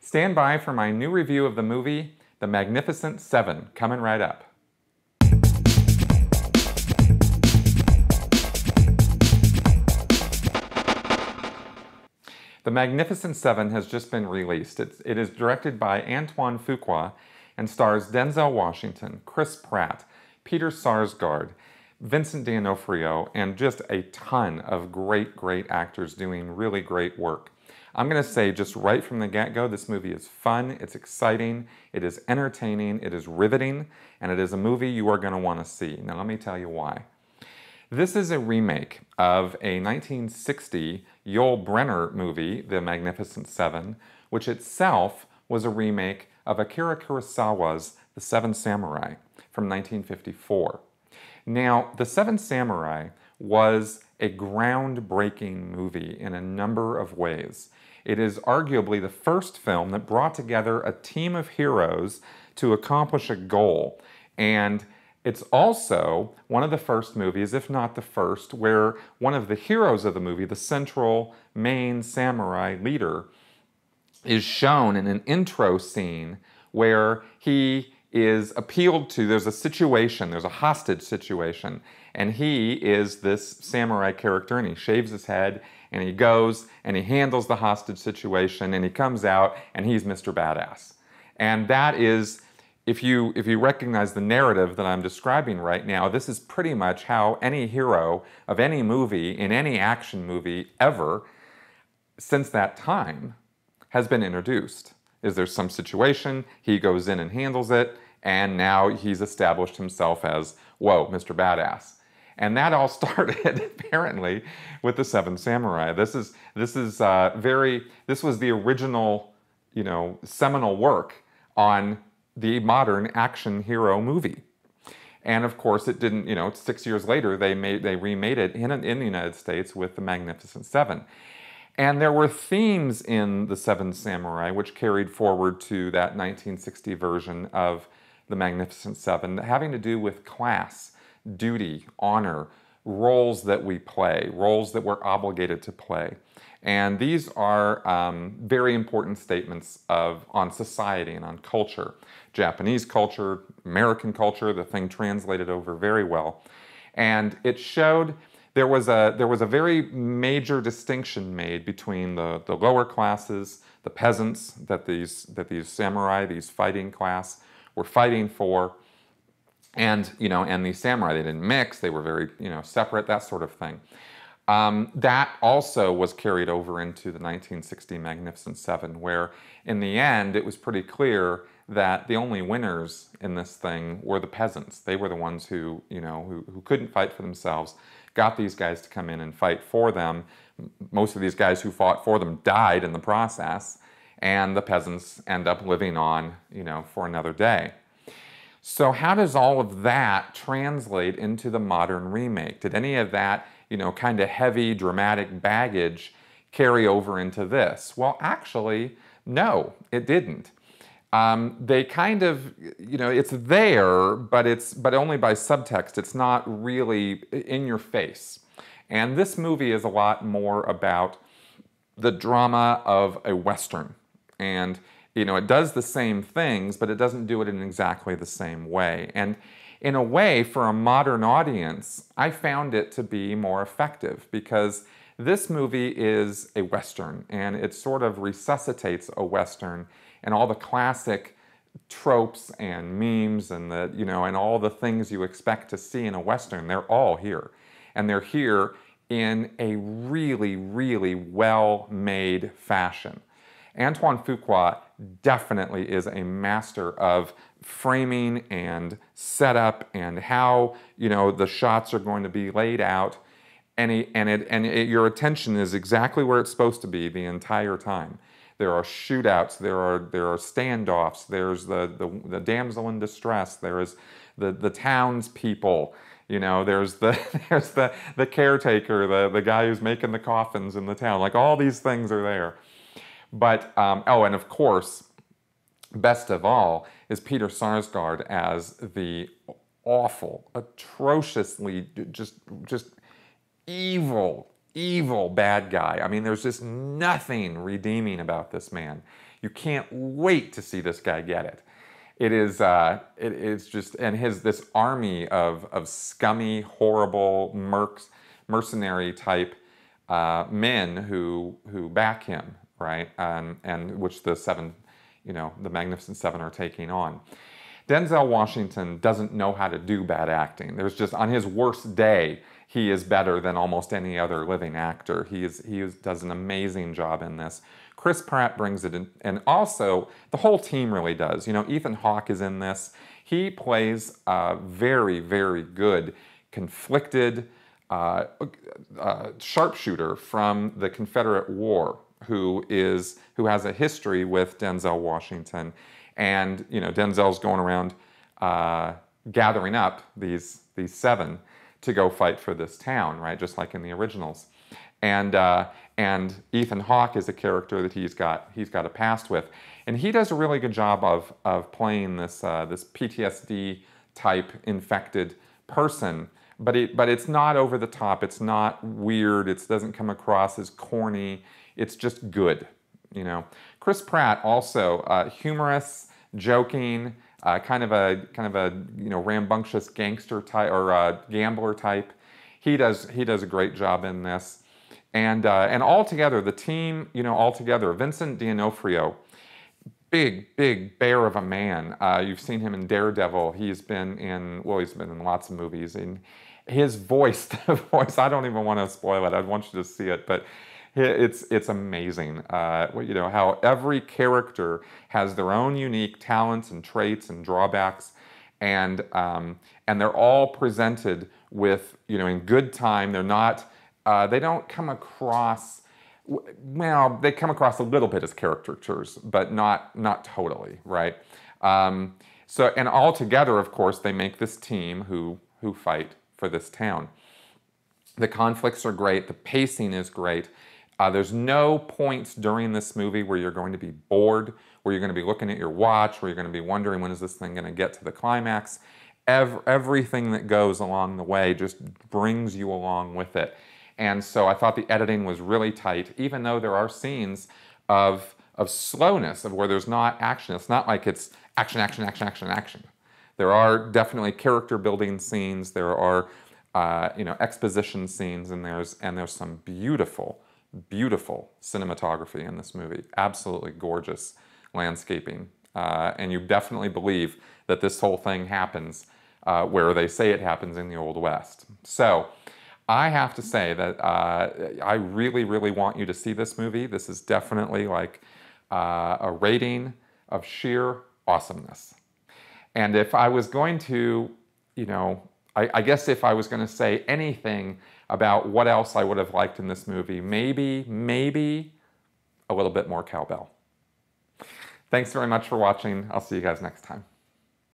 Stand by for my new review of the movie, The Magnificent Seven, coming right up. The Magnificent Seven has just been released. It is directed by Antoine Fuqua and stars Denzel Washington, Chris Pratt, Peter Sarsgaard, Vincent D'Onofrio, and just a ton of great actors doing really great work. I'm going to say just right from the get-go, this movie is fun, it's exciting, it is entertaining, it is riveting, and it is a movie you are going to want to see. Now let me tell you why. This is a remake of a 1960 Yul Brynner movie, The Magnificent Seven, which itself was a remake of Akira Kurosawa's The Seven Samurai from 1954. Now, The Seven Samurai was a groundbreaking movie in a number of ways. It is arguably the first film that brought together a team of heroes to accomplish a goal. And it's also one of the first movies, if not the first, where one of the heroes of the movie, the central main samurai leader, is shown in an intro scene where he is appealed to. There's a situation, there's a hostage situation, and he is this samurai character, and he shaves his head, and he goes, and he handles the hostage situation, and he comes out, and he's Mr. Badass. And that is, if you recognize the narrative that I'm describing right now, this is pretty much how any hero of any movie, in any action movie ever, since that time, has been introduced. Is there some situation, he goes in and handles it, and now he's established himself as, whoa, Mr. Badass. And that all started, apparently, with The Seven Samurai. This was the original, seminal work on the modern action hero movie. And of course, it didn't, 6 years later, they remade it in the United States with The Magnificent Seven. And there were themes in The Seven Samurai which carried forward to that 1960 version of The Magnificent Seven, having to do with class, duty, honor, roles that we play, roles that we're obligated to play. And these are very important statements on society and on culture. Japanese culture, American culture, the thing translated over very well. And it showed there was a very major distinction made between the lower classes, the peasants that these samurai, these fighting class, were fighting for, and these samurai. They didn't mix, they were very separate, that sort of thing. That also was carried over into the 1960 Magnificent Seven, where in the end it was pretty clear that the only winners in this thing were the peasants. They were the ones who couldn't fight for themselves, got these guys to come in and fight for them. Most of these guys who fought for them died in the process, and the peasants end up living on, for another day. So how does all of that translate into the modern remake? Did any of that, kind of heavy, dramatic baggage carry over into this? Well, actually, no, it didn't. They kind of, it's there, but only by subtext. It's not really in your face. And this movie is a lot more about the drama of a Western. And, it does the same things, but it doesn't do it in exactly the same way. And in a way, for a modern audience, I found it to be more effective because this movie is a Western, and it sort of resuscitates a Western and all the classic tropes and memes and and all the things you expect to see in a Western. They're all here, and they're here in a really well-made fashion. Antoine Fuqua definitely is a master of framing and setup and how the shots are going to be laid out, and your attention is exactly where it's supposed to be the entire time. There are shootouts, there are standoffs, there's the damsel in distress, there is the townspeople, there's the caretaker, the guy who's making the coffins in the town. Like, all these things are there. But, and of course, best of all is Peter Sarsgaard as the awful, atrociously just evil evil bad guy. I mean, there's just nothing redeeming about this man. You can't wait to see this guy get it. It is just, and this army of scummy, horrible mercenary type men who back him, right? And which the seven, the Magnificent Seven are taking on. Denzel Washington doesn't know how to do bad acting. There's just, on his worst day, he is better than almost any other living actor. He does an amazing job in this. Chris Pratt brings it in, and also the whole team really does. Ethan Hawke is in this. He plays a very, very good, conflicted sharpshooter from the Confederate War who has a history with Denzel Washington. And Denzel's going around gathering up these seven to go fight for this town, right? Just like in the originals. And Ethan Hawke is a character that he's got a past with, and he does a really good job of playing this PTSD type infected person. But it's not over the top. It's not weird. It doesn't come across as corny. It's just good. Chris Pratt also humorous, joking, kind of a rambunctious gangster type or gambler type. He does a great job in this, and altogether the team, altogether Vincent D'Onofrio, big bear of a man. You've seen him in Daredevil. He's been in lots of movies, and his voice, the voice, I don't even want to spoil it. I want you to see it, but it's amazing. How every character has their own unique talents and traits and drawbacks, and they're all presented with, in good time. They're not, they don't come across, well, they come across a little bit as caricatures, but not totally, right? So, and all together, of course, they make this team who fight for this town. The conflicts are great. The pacing is great. There's no points during this movie where you're going to be bored, where you're going to be looking at your watch, where you're going to be wondering, when is this thing going to get to the climax? Everything that goes along the way just brings you along with it. And so I thought the editing was really tight, even though there are scenes of slowness, of where there's not action. It's not like it's action, action, action, action, action. There are definitely character building scenes. There are exposition scenes, and there's some beautiful cinematography in this movie. Absolutely gorgeous landscaping, and you definitely believe that this whole thing happens where they say it happens, in the Old West. So I have to say that I really want you to see this movie. This is definitely like a rating of sheer awesomeness. And if I was going to, I guess if I was going to say anything about what else I would have liked in this movie, maybe a little bit more cowbell. Thanks very much for watching. I'll see you guys next time.